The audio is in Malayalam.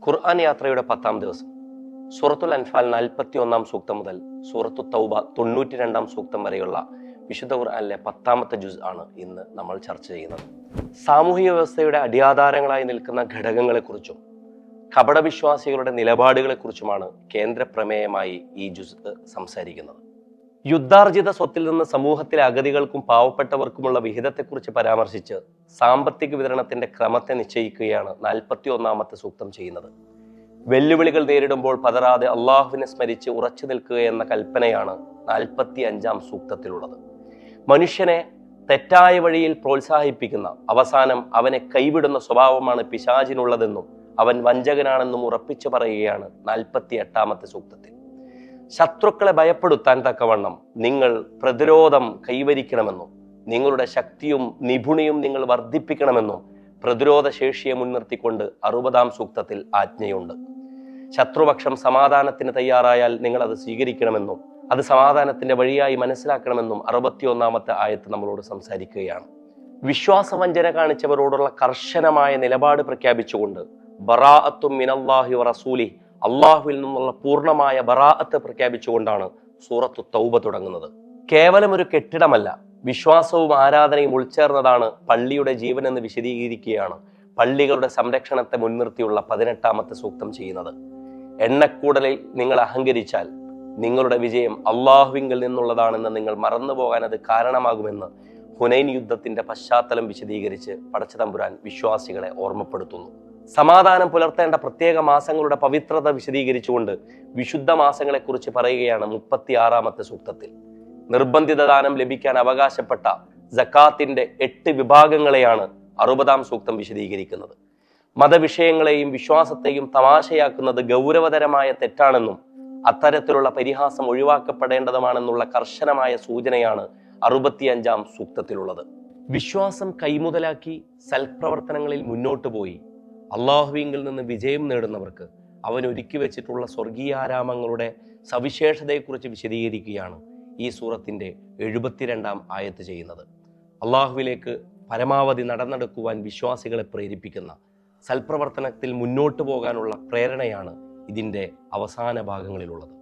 ഖുർആൻ യാത്രയുടെ 10-ാം ദിവസം സൂറത്തുൽ അൻഫാൽ 41-ാം സൂക്തം മുതൽ സൂറത്തു തൗബ 92-ാം സൂക്തം വരെയുള്ള വിശുദ്ധ ഖുർആനിലെ 10-ാമത്തെ ജുസ് ആണ് ഇന്ന് നമ്മൾ ചർച്ച ചെയ്യുന്നത്. സാമൂഹിക വ്യവസ്ഥയുടെ അടിയാധാരങ്ങളായി നിൽക്കുന്ന ഘടകങ്ങളെക്കുറിച്ചും കപടവിശ്വാസികളുടെ നിലപാടുകളെക്കുറിച്ചുമാണ് കേന്ദ്ര പ്രമേയമായി ഈ ജുസ് സംസാരിക്കുന്നത്. യുദ്ധാർജിത സ്വത്തിൽ നിന്ന് സമൂഹത്തിലെ അഗതികൾക്കും പാവപ്പെട്ടവർക്കുമുള്ള വിഹിതത്തെക്കുറിച്ച് പരാമർശിച്ച് സാമ്പത്തിക വിതരണത്തിന്റെ ക്രമത്തെ നിശ്ചയിക്കുകയാണ് 41-ാമത്തെ സൂക്തം ചെയ്യുന്നത്. വെല്ലുവിളികൾ നേരിടുമ്പോൾ പതറാതെ അള്ളാഹുവിനെ സ്മരിച്ച് ഉറച്ചു നിൽക്കുക എന്ന കൽപ്പനയാണ് 45-ാം സൂക്തത്തിലുള്ളത്. മനുഷ്യനെ തെറ്റായ വഴിയിൽ പ്രോത്സാഹിപ്പിക്കുന്ന, അവസാനം അവനെ കൈവിടുന്ന സ്വഭാവമാണ് പിശാചിനുള്ളതെന്നും അവൻ വഞ്ചകനാണെന്നും ഉറപ്പിച്ചു പറയുകയാണ് 48-ാമത്തെ സൂക്തത്തിൽ. ശത്രുക്കളെ ഭയപ്പെടുത്താൻ തക്കവണ്ണം നിങ്ങൾ പ്രതിരോധം കൈവരിക്കണമെന്നും നിങ്ങളുടെ ശക്തിയും നിപുണിയും നിങ്ങൾ വർദ്ധിപ്പിക്കണമെന്നും പ്രതിരോധ ശേഷിയെ മുൻനിർത്തിക്കൊണ്ട് 60-ാം സൂക്തത്തിൽ ആജ്ഞയുണ്ട്. ശത്രുപക്ഷം സമാധാനത്തിന് തയ്യാറായാൽ നിങ്ങൾ അത് സ്വീകരിക്കണമെന്നും അത് സമാധാനത്തിന്റെ വഴിയായി മനസ്സിലാക്കണമെന്നും 61-ാമത്തെ ആയത്ത് നമ്മളോട് സംസാരിക്കുകയാണ്. വിശ്വാസവഞ്ചന കാണിച്ചവരോടുള്ള കർശനമായ നിലപാട് പ്രഖ്യാപിച്ചുകൊണ്ട് ബറാഅത്തും മിനല്ലാഹി വറസൂലി, അള്ളാഹുവിൽ നിന്നുള്ള പൂർണ്ണമായ ബറാഅത്ത് പ്രഖ്യാപിച്ചുകൊണ്ടാണ് സൂറത്തു തൗബ തുടങ്ങുന്നത്. കേവലം ഒരു കെട്ടിടമല്ല, വിശ്വാസവും ആരാധനയും ഉൾച്ചേർന്നതാണ് പള്ളിയുടെ ജീവനെന്ന് വിശദീകരിക്കുകയാണ് പള്ളികളുടെ സംരക്ഷണത്തെ മുൻനിർത്തിയുള്ള 18-ാമത്തെ സൂക്തം ചെയ്യുന്നത്. എണ്ണക്കൂടലിൽ നിങ്ങൾ അഹങ്കരിച്ചാൽ നിങ്ങളുടെ വിജയം അള്ളാഹുവിങ്കിൽ നിന്നുള്ളതാണെന്ന് നിങ്ങൾ മറന്നുപോകാൻ അത് കാരണമാകുമെന്ന് ഹുനൈൻ യുദ്ധത്തിന്റെ പശ്ചാത്തലം വിശദീകരിച്ച് പടച്ചതമ്പുരാൻ വിശ്വാസികളെ ഓർമ്മപ്പെടുത്തുന്നു. സമാധാനം പുലർത്തേണ്ട പ്രത്യേക മാസങ്ങളുടെ പവിത്രത വിശദീകരിച്ചുകൊണ്ട് വിശുദ്ധ മാസങ്ങളെക്കുറിച്ച് പറയുകയാണ് 36-ാമത്തെ സൂക്തത്തിൽ. നിർബന്ധിത ദാനം ലഭിക്കാൻ അവകാശപ്പെട്ട സക്കാത്തിന്റെ 8 വിഭാഗങ്ങളെയാണ് 60-ാം സൂക്തം വിശദീകരിക്കുന്നത്. മതവിഷയങ്ങളെയും വിശ്വാസത്തെയും തമാശയാക്കുന്നത് ഗൗരവതരമായ തെറ്റാണെന്നും അത്തരത്തിലുള്ള പരിഹാസം ഒഴിവാക്കപ്പെടേണ്ടതുമാണെന്നുള്ള കർശനമായ സൂചനയാണ് 65-ാം സൂക്തത്തിലുള്ളത്. വിശ്വാസം കൈമുതലാക്കി സൽപ്രവർത്തനങ്ങളിൽ മുന്നോട്ടു പോയി അള്ളാഹുവിങ്കിൽ നിന്ന് വിജയം നേടുന്നവർക്ക് അവൻ ഒരുക്കി വെച്ചിട്ടുള്ള സ്വർഗീയാരാമങ്ങളുടെ സവിശേഷതയെക്കുറിച്ച് വിശദീകരിക്കുകയാണ് ഈ സൂറത്തിന്റെ 72-ാം ആയത്ത് ചെയ്യുന്നത്. അള്ളാഹുവിലേക്ക് പരമാവധി നടന്നെടുക്കുവാൻ വിശ്വാസികളെ പ്രേരിപ്പിക്കുന്ന സൽപ്രവർത്തനത്തിൽ മുന്നോട്ടു പോകാനുള്ള പ്രേരണയാണ് ഇതിൻ്റെ അവസാന ഭാഗങ്ങളിലുള്ളത്.